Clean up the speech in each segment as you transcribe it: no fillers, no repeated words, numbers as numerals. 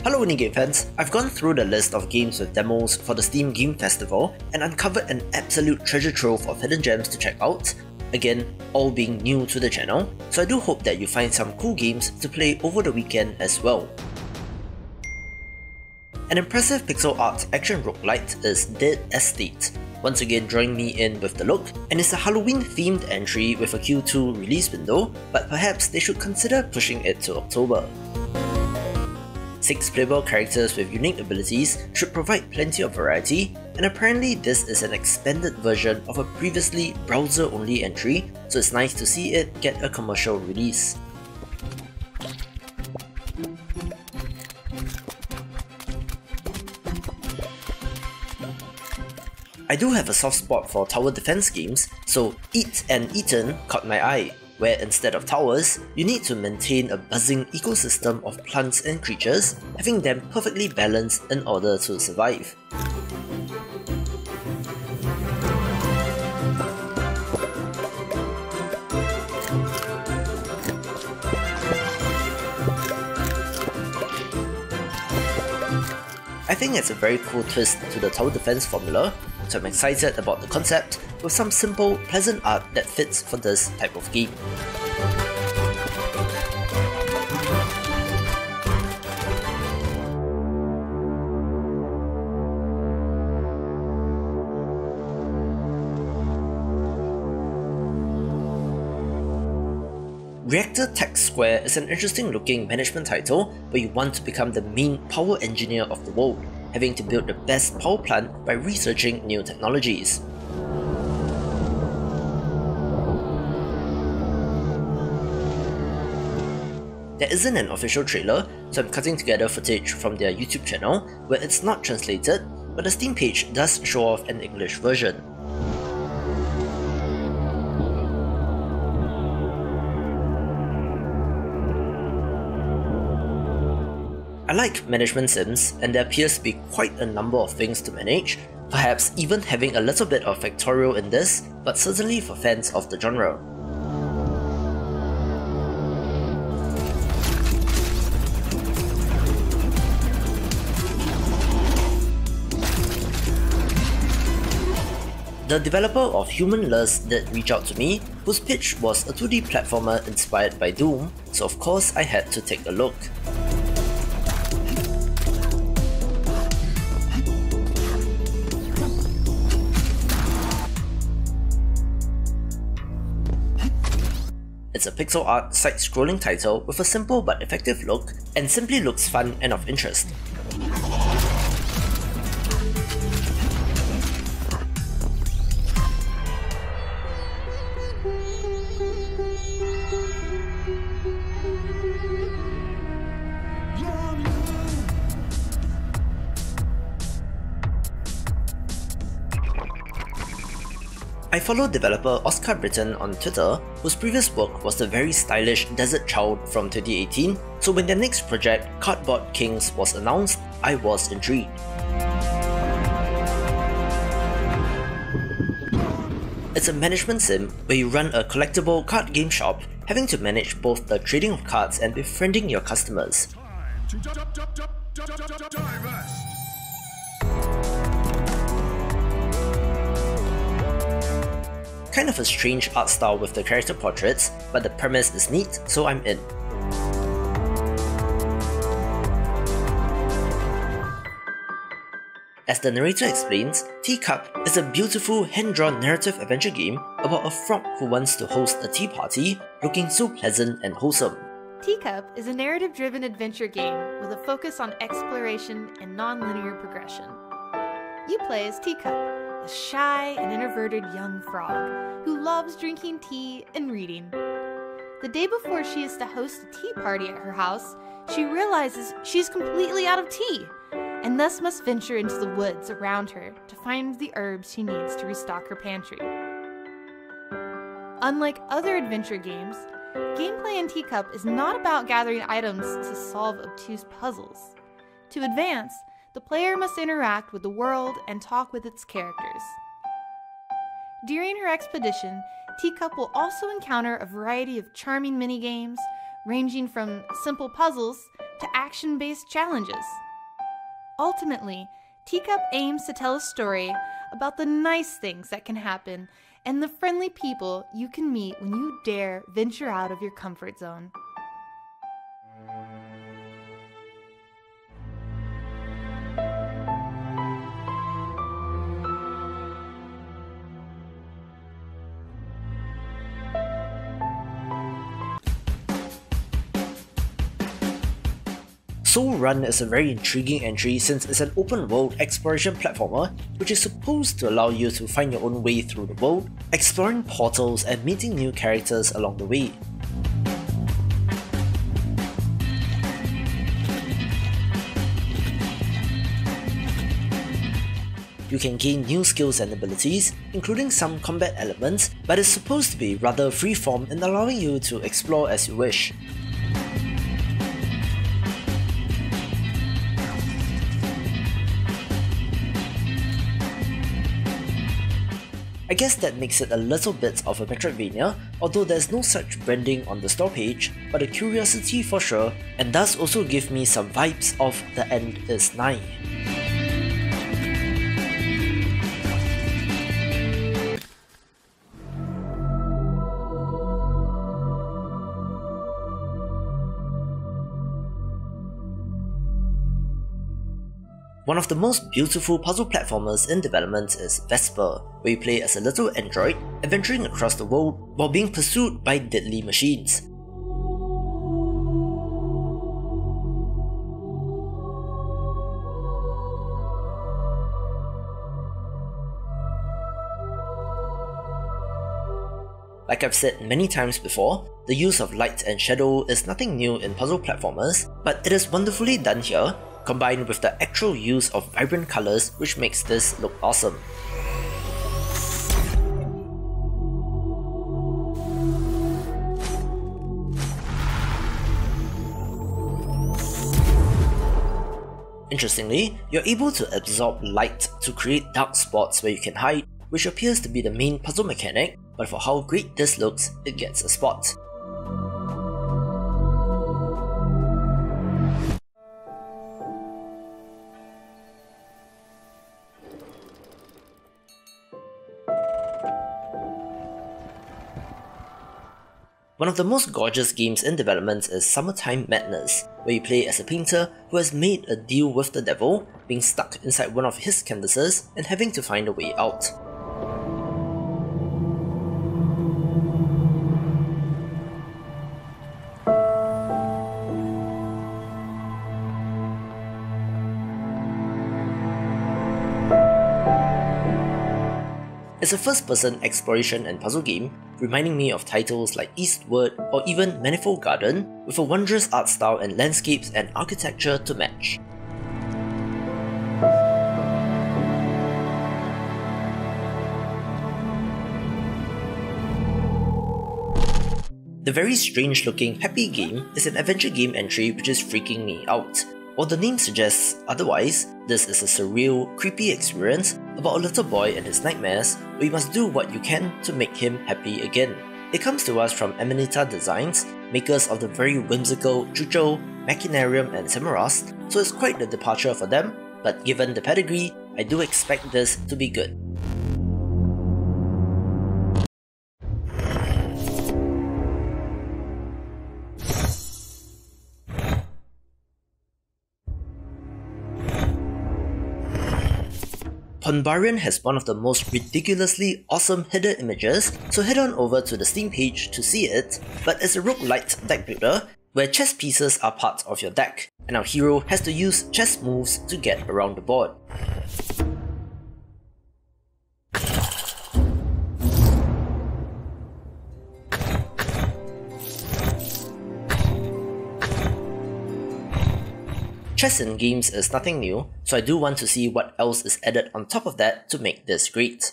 Hello Game fans, I've gone through the list of games with demos for the Steam Game Festival and uncovered an absolute treasure trove of hidden gems to check out. Again, all being new to the channel, so I do hope that you find some cool games to play over the weekend as well. An impressive pixel art action roguelite is Dead Estate, once again drawing me in with the look, and it's a Halloween themed entry with a Q2 release window, but perhaps they should consider pushing it to October. 6 playable characters with unique abilities should provide plenty of variety, and apparently this is an expanded version of a previously browser-only entry, so it's nice to see it get a commercial release. I do have a soft spot for tower defense games, so Eat and Eaten caught my eye, where instead of towers, you need to maintain a buzzing ecosystem of plants and creatures, having them perfectly balanced in order to survive. I think it's a very cool twist to the tower defense formula, so I'm excited about the concept with some simple, pleasant art that fits for this type of game. Reactor Tech² is an interesting looking management title where you want to become the main power engineer of the world, having to build the best power plant by researching new technologies. There isn't an official trailer, so I'm cutting together footage from their YouTube channel where it's not translated, but the Steam page does show off an English version. I like management sims, and there appears to be quite a number of things to manage, perhaps even having a little bit of Factorial in this, but certainly for fans of the genre. The developer of Humanless did reach out to me, whose pitch was a 2D platformer inspired by Doom, so of course I had to take a look. It's a pixel art side-scrolling title with a simple but effective look, and simply looks fun and of interest. I follow developer Oscar Britton on Twitter, whose previous work was the very stylish Desert Child from 2018, so when their next project, Kardboard Kings, was announced, I was intrigued. It's a management sim where you run a collectible card game shop, having to manage both the trading of cards and befriending your customers. Kind of a strange art style with the character portraits, but the premise is neat, so I'm in. As the narrator explains, Teacup is a beautiful hand-drawn narrative adventure game about a frog who wants to host a tea party, looking so pleasant and wholesome. Teacup is a narrative-driven adventure game with a focus on exploration and non-linear progression. You play as Teacup, a shy and introverted young frog who loves drinking tea and reading. The day before she is to host a tea party at her house, she realizes she's completely out of tea, and thus must venture into the woods around her to find the herbs she needs to restock her pantry. Unlike other adventure games, gameplay in Teacup is not about gathering items to solve obtuse puzzles. To advance, the player must interact with the world and talk with its characters. During her expedition, Teacup will also encounter a variety of charming minigames, ranging from simple puzzles to action-based challenges. Ultimately, Teacup aims to tell a story about the nice things that can happen and the friendly people you can meet when you dare venture out of your comfort zone. Soulrun is a very intriguing entry since it's an open-world exploration platformer which is supposed to allow you to find your own way through the world, exploring portals and meeting new characters along the way. You can gain new skills and abilities, including some combat elements, but it's supposed to be rather freeform in allowing you to explore as you wish. I guess that makes it a little bit of a Metroidvania, although there's no such branding on the store page, but a curiosity for sure, and does also give me some vibes of The End is Nigh. One of the most beautiful puzzle platformers in development is Vesper, where you play as a little android, adventuring across the world while being pursued by deadly machines. Like I've said many times before, the use of light and shadow is nothing new in puzzle platformers, but it is wonderfully done here, combined with the actual use of vibrant colours which makes this look awesome. Interestingly, you're able to absorb light to create dark spots where you can hide, which appears to be the main puzzle mechanic, but for how great this looks, it gets a spot. One of the most gorgeous games in development is Summertime Madness, where you play as a painter who has made a deal with the devil, being stuck inside one of his canvases and having to find a way out. It's a first-person exploration and puzzle game, reminding me of titles like Eastward or even Manifold Garden, with a wondrous art style and landscapes and architecture to match. The very strange-looking Happy Game is an adventure game entry which is freaking me out. While the name suggests otherwise, this is a surreal, creepy experience about a little boy and his nightmares, where you must do what you can to make him happy again. It comes to us from Amanita Designs, makers of the very whimsical Chucho, Machinarium and Samarast, so it's quite the departure for them, but given the pedigree, I do expect this to be good. Ponbarian has one of the most ridiculously awesome header images, so head on over to the Steam page to see it, but it's a roguelite deck builder, where chess pieces are part of your deck, and our hero has to use chess moves to get around the board. Chess in games is nothing new, so I do want to see what else is added on top of that to make this great.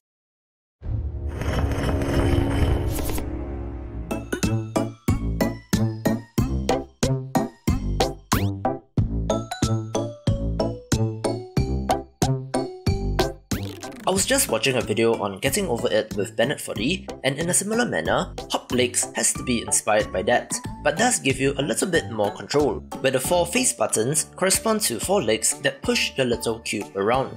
I was just watching a video on Getting Over It with Bennett 40, and in a similar manner, Hot Lakes has to be inspired by that. but does give you a little bit more control, where the 4 face buttons correspond to 4 legs that push your little cube around.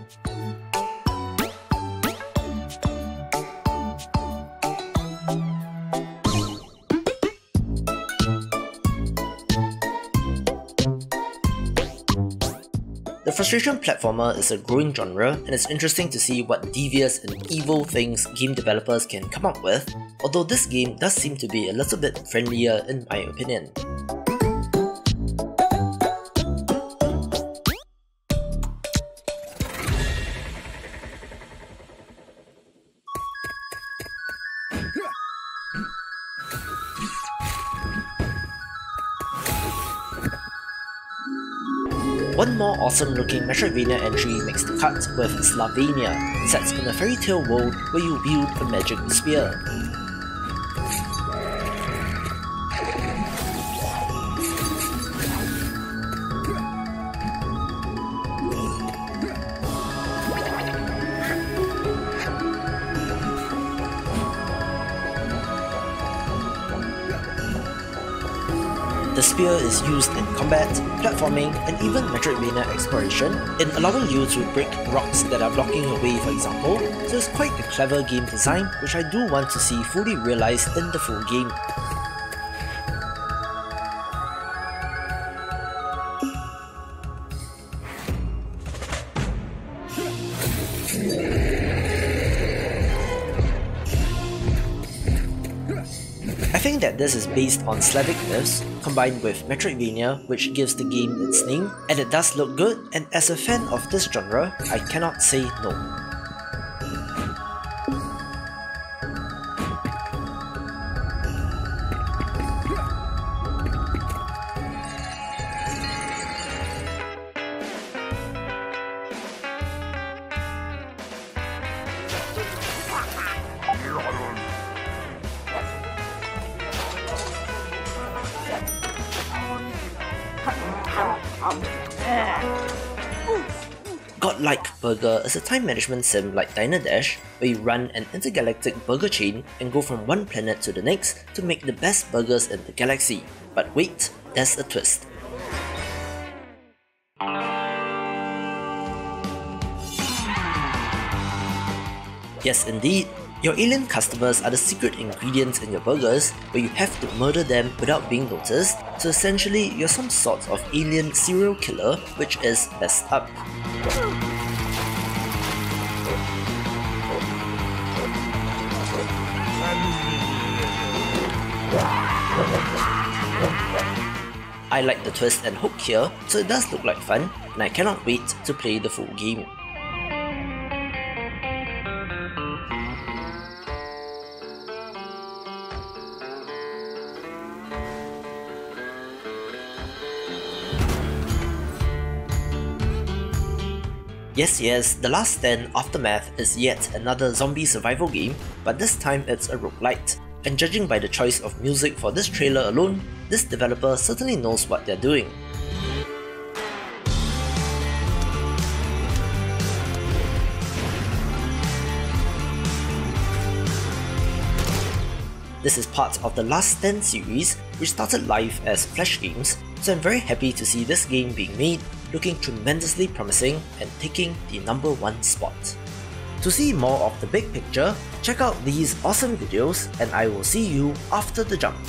The frustration platformer is a growing genre, and it's interesting to see what devious and evil things game developers can come up with, although this game does seem to be a little bit friendlier in my opinion. One more awesome looking Metroidvania entry makes the cut with Slavania, set in a fairy tale world where you wield a magic spear. The spear is used in combat, platforming, and even Metroidvania exploration, in allowing you to break rocks that are blocking your way, for example, so it's quite a clever game design which I do want to see fully realised in the full game. I think that this is based on Slavic myths, combined with Metroidvania, which gives the game its name, and it does look good, and as a fan of this genre, I cannot say no. Godlike Burger is a time management sim like Diner Dash, where you run an intergalactic burger chain and go from one planet to the next to make the best burgers in the galaxy. But wait, there's a twist. Yes indeed, your alien customers are the secret ingredients in your burgers, where you have to murder them without being noticed, so essentially you're some sort of alien serial killer which is messed up. I like the twist and hook here, so it does look like fun, and I cannot wait to play the full game. Yes, The Last Stand Aftermath is yet another zombie survival game, but this time it's a roguelite. And judging by the choice of music for this trailer alone, this developer certainly knows what they're doing. This is part of the Last Stand series, which started live as Flash Games, so I'm very happy to see this game being made, looking tremendously promising and taking the #1 spot. To see more of the big picture, check out these awesome videos, and I will see you after the jump.